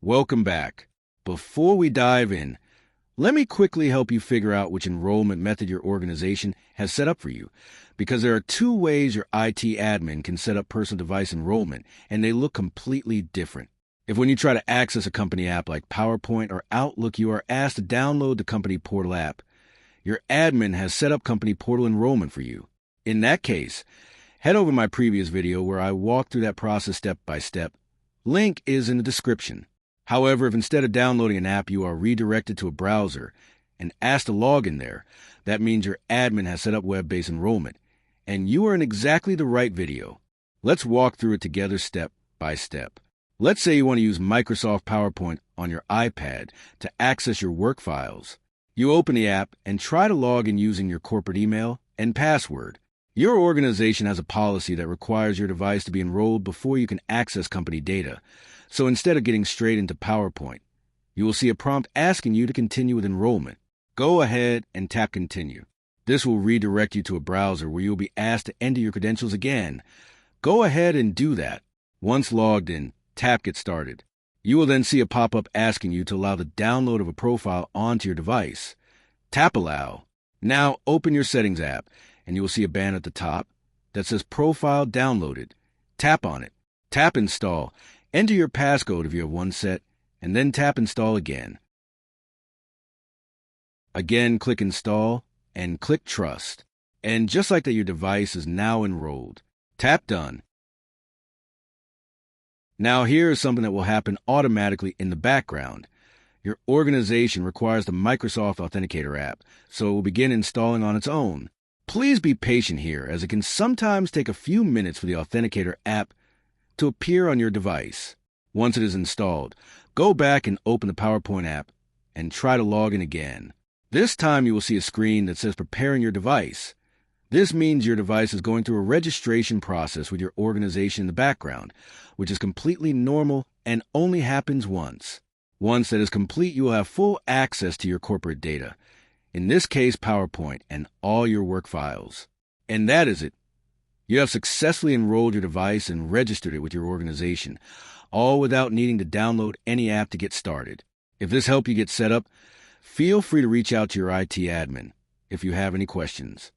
Welcome back. Before we dive in, let me quickly help you figure out which enrollment method your organization has set up for you, because there are two ways your IT admin can set up personal device enrollment, and they look completely different. If when you try to access a company app like PowerPoint or Outlook, you are asked to download the company portal app, your admin has set up company portal enrollment for you. In that case, head over to my previous video where I walk through that process step by step. Link is in the description. However, if instead of downloading an app, you are redirected to a browser and asked to log in there, that means your admin has set up web-based enrollment, and you are in exactly the right video. Let's walk through it together step by step. Let's say you want to use Microsoft PowerPoint on your iPad to access your work files. You open the app and try to log in using your corporate email and password. Your organization has a policy that requires your device to be enrolled before you can access company data. So instead of getting straight into PowerPoint, you will see a prompt asking you to continue with enrollment. Go ahead and tap Continue. This will redirect you to a browser where you will be asked to enter your credentials again. Go ahead and do that. Once logged in, tap Get Started. You will then see a pop-up asking you to allow the download of a profile onto your device. Tap Allow. Now open your Settings app, and you will see a banner at the top that says Profile Downloaded. Tap on it. Tap Install. Enter your passcode if you have one set, and then tap Install again. Again, click Install, and click Trust. And just like that, your device is now enrolled. Tap Done. Now here is something that will happen automatically in the background. Your organization requires the Microsoft Authenticator app, so it will begin installing on its own. Please be patient here, as it can sometimes take a few minutes for the Authenticator app to appear on your device. Once it is installed, go back and open the PowerPoint app and try to log in again. This time you will see a screen that says Preparing your device. This means your device is going through a registration process with your organization in the background, which is completely normal and only happens once. Once that is complete, you will have full access to your corporate data, in this case PowerPoint and all your work files. And that is it. You have successfully enrolled your device and registered it with your organization, all without needing to download any app to get started. If this helped you get set up, feel free to reach out to your IT admin if you have any questions.